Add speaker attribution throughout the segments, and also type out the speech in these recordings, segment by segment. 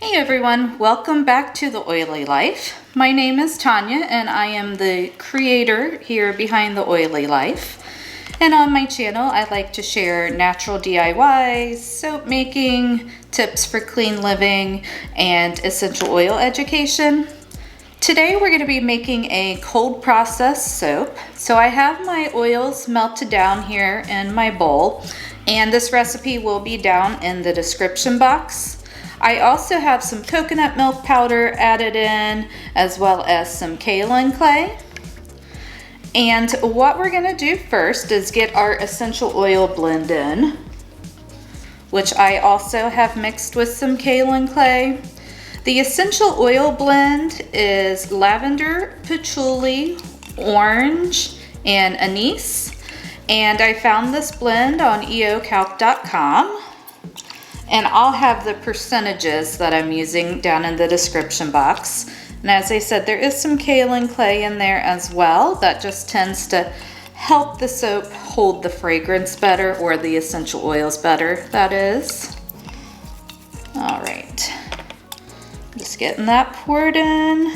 Speaker 1: Hey everyone, welcome back to The Oily Life. My name is Tanya and I am the creator here behind The Oily Life. And on my channel, I like to share natural DIYs, soap making, tips for clean living, and essential oil education. Today we're going to be making a cold process soap. So I have my oils melted down here in my bowl, and this recipe will be down in the description box. I also have some coconut milk powder added in, as well as some kaolin clay. And what we're gonna do first is get our essential oil blend in, which I also have mixed with some kaolin clay. The essential oil blend is lavender, patchouli, orange, and anise. And I found this blend on eocalc.com. And I'll have the percentages that I'm using down in the description box. And as I said, there is some kaolin clay in there as well. That just tends to help the soap hold the fragrance better, or the essential oils better, that is. All right, just getting that poured in.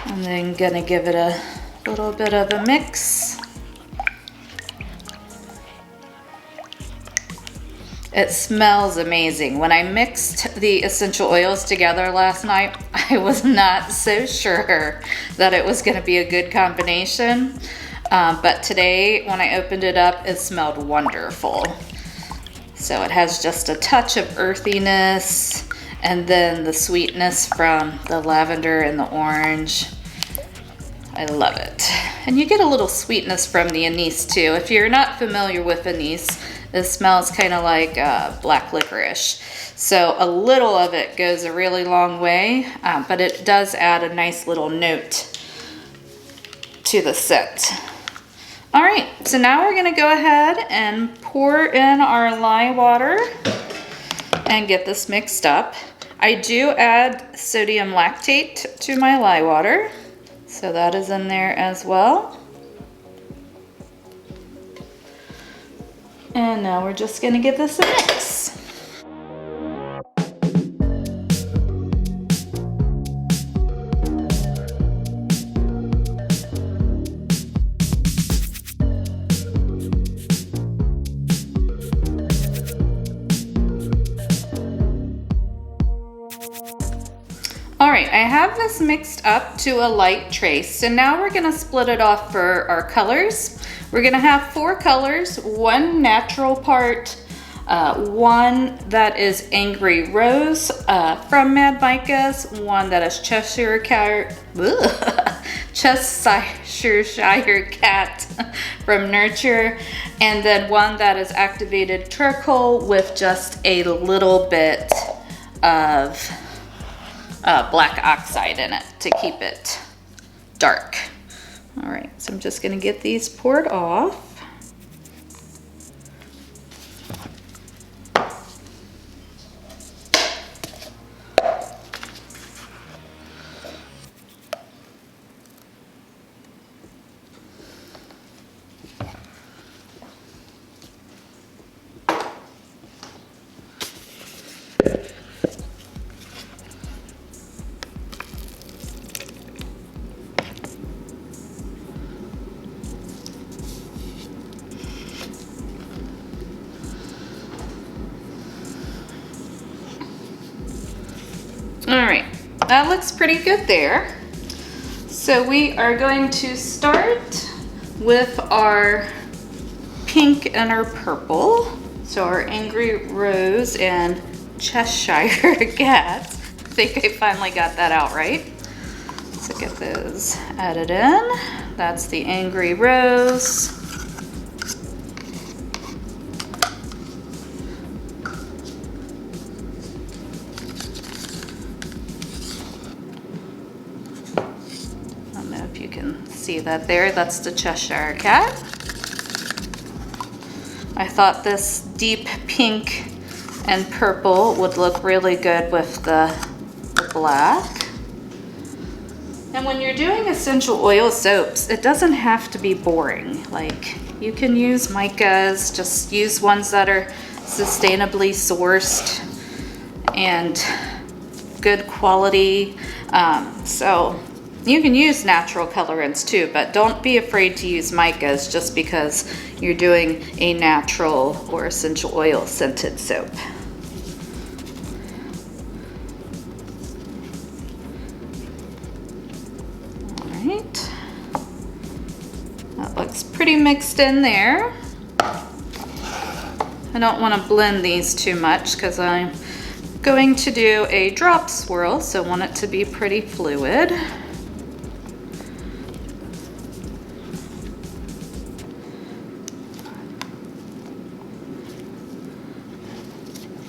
Speaker 1: And then gonna give it a little bit of a mix. It smells amazing. When I mixed the essential oils together last night, I was not so sure that it was gonna be a good combination. But today, when I opened it up, it smelled wonderful. So it has just a touch of earthiness, and then the sweetness from the lavender and the orange. I love it. And you get a little sweetness from the anise too. If you're not familiar with anise, it smells kind of like black licorice. So a little of it goes a really long way, but it does add a nice little note to the scent. All right, so now we're gonna go ahead and pour in our lye water and get this mixed up. I do add sodium lactate to my lye water, so that is in there as well. And now we're just gonna give this a mix. All right, I have this mixed up to a light trace. So now we're gonna split it off for our colors. We're gonna have 4 colors, 1 natural part, 1 that is Angry Rose from Mad Micah's, 1 that is Cheshire Cat from Nurture, and then 1 that is Activated Charcoal with just a little bit of black oxide in it to keep it dark. All right, so I'm just gonna get these poured off. All right, that looks pretty good there. So we are going to start with our pink and our purple. So our Angry Rose and Cheshire Cat. I think I finally got that out right. So get those added in. That's the Angry Rose. You can see that there, that's the Cheshire Cat. I thought this deep pink and purple would look really good with the black. And And when you're doing essential oil soaps, it doesn't have to be boring. Like, you can use micas, just use ones that are sustainably sourced and good quality. So you can use natural colorants too, but don't be afraid to use micas just because you're doing a natural or essential oil scented soap. Alright, that looks pretty mixed in there. I don't want to blend these too much because I'm going to do a drop swirl, so I want it to be pretty fluid. Make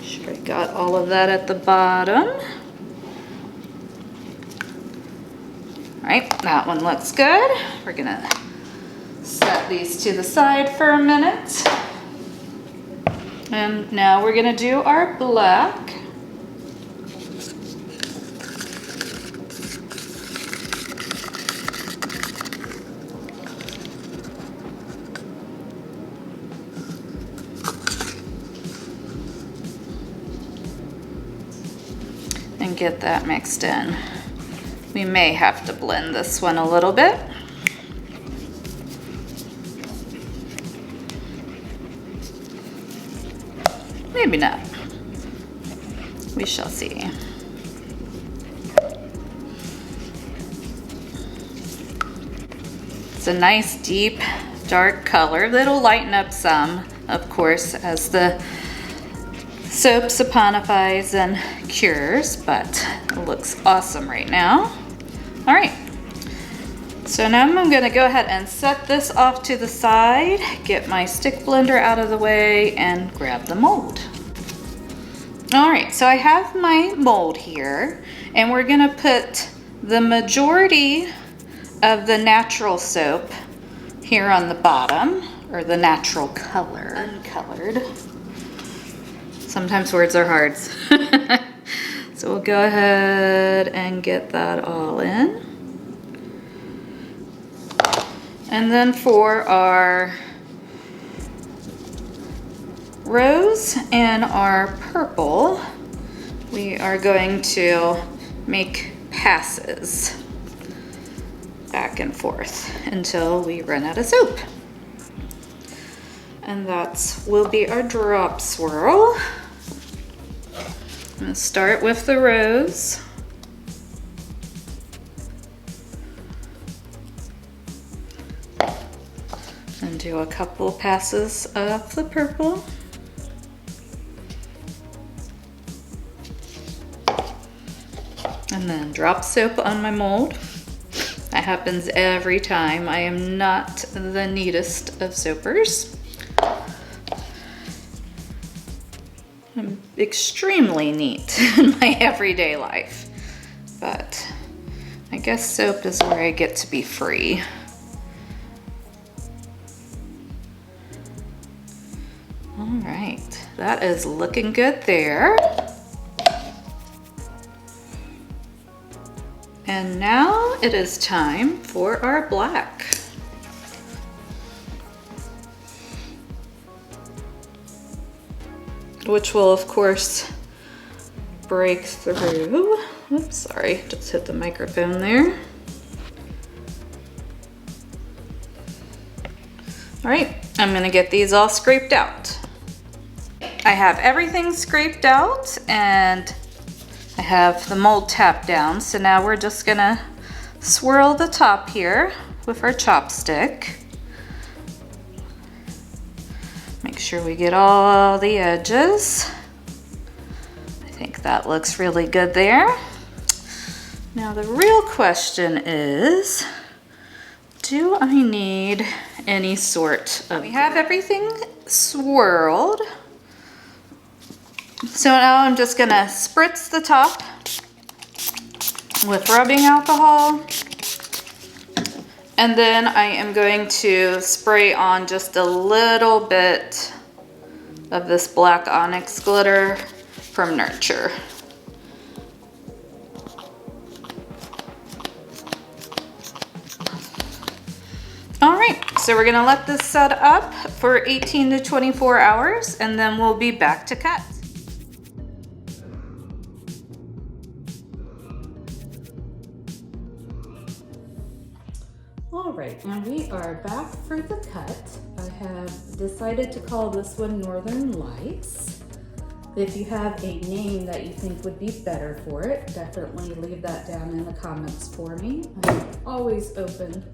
Speaker 1: sure I got all of that at the bottom. All right, that one looks good. We're gonna set these to the side for a minute. And now we're gonna do our black. And get that mixed in. We may have to blend this one a little bit. Maybe not. We shall see. It's a nice deep dark color that'll lighten up some, of course, as the soap saponifies and cures, but it looks awesome right now. All right, so now I'm gonna go ahead and set this off to the side, get my stick blender out of the way, and grab the mold. All right, so I have my mold here, and we're gonna put the majority of the natural soap here on the bottom, or the natural color, uncolored. Sometimes words are hard. So we'll go ahead and get that all in. And then for our rose and our purple, we are going to make passes back and forth until we run out of soap. And that will be our drop swirl. I'm gonna start with the rose. And do a couple passes of the purple. And then drop soap on my mold. That happens every time. I am not the neatest of soapers. I'm extremely neat in my everyday life, but I guess soap is where I get to be free. All right, that is looking good there. And now it is time for our black. Which will, of course, break through. Oops, sorry, just hit the microphone there. All right, I'm gonna get these all scraped out. I have everything scraped out and I have the mold tapped down. So now we're just gonna swirl the top here with our chopstick. Make sure we get all the edges. I think that looks really good there. Now the real question is, do I need any sort of... We have everything swirled. So now I'm just gonna spritz the top with rubbing alcohol. And then I am going to spray on just a little bit of this black onyx glitter from Nurture. So we're gonna let this set up for 18 to 24 hours and then we'll be back to cut. All right, and we are back for the cut. I have decided to call this one Northern Lights. If you have a name that you think would be better for it, definitely leave that down in the comments for me. I'm always open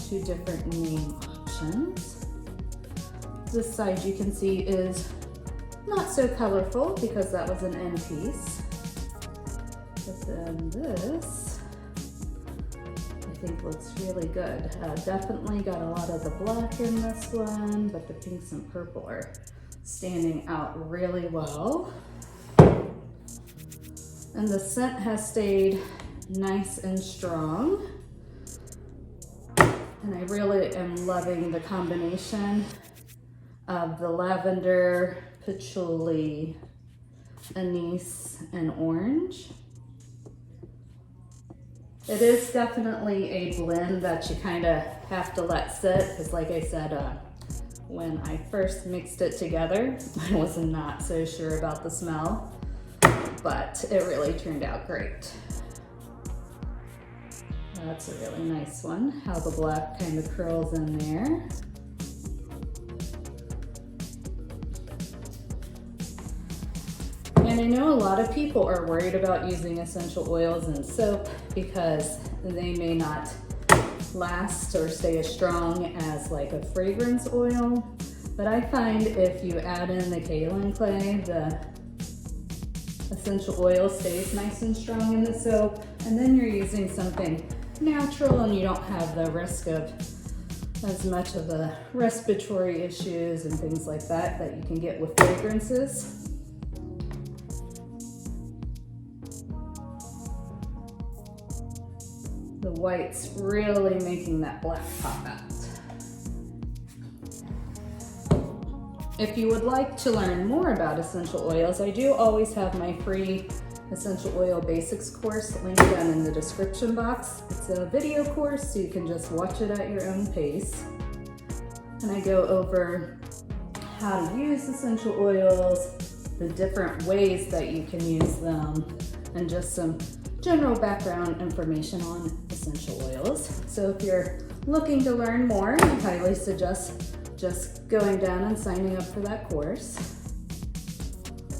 Speaker 1: to different name options. This side you can see is not so colorful because that was an end piece. But then this, I think looks really good. Definitely got a lot of the black in this one, but the pinks and purple are standing out really well. And the scent has stayed nice and strong. And I really am loving the combination of the lavender, patchouli, anise, and orange. It is definitely a blend that you kind of have to let sit, because like I said, when I first mixed it together, I was not so sure about the smell, but it really turned out great. That's a really nice one, how the black kind of curls in there. And I know a lot of people are worried about using essential oils in soap because they may not last or stay as strong as like a fragrance oil. But I find if you add in the kaolin clay, the essential oil stays nice and strong in the soap. And then you're using something natural and you don't have the risk of as much of the respiratory issues and things like that that you can get with fragrances. The white's really making that black pop out. If you would like to learn more about essential oils, I do always have my free Essential Oil Basics course linked down in the description box. It's a video course, so you can just watch it at your own pace. And I go over how to use essential oils, the different ways that you can use them, and just some general background information on essential oils. So if you're looking to learn more, I highly suggest just going down and signing up for that course.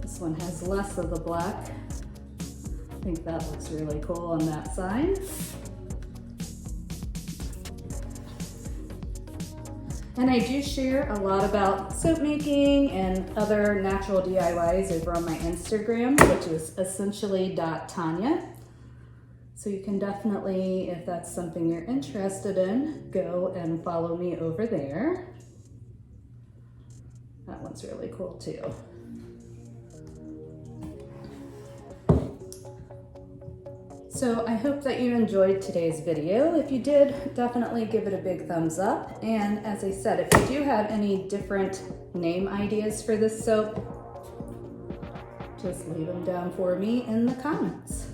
Speaker 1: This one has less of the black. I think that looks really cool on that side. And I do share a lot about soap making and other natural DIYs over on my Instagram, which is essentially.tanya. So you can definitely, if that's something you're interested in, go and follow me over there. That one's really cool too. So I hope that you enjoyed today's video. If you did, definitely give it a big thumbs up. And as I said, if you do have any different name ideas for this soap, just leave them down for me in the comments.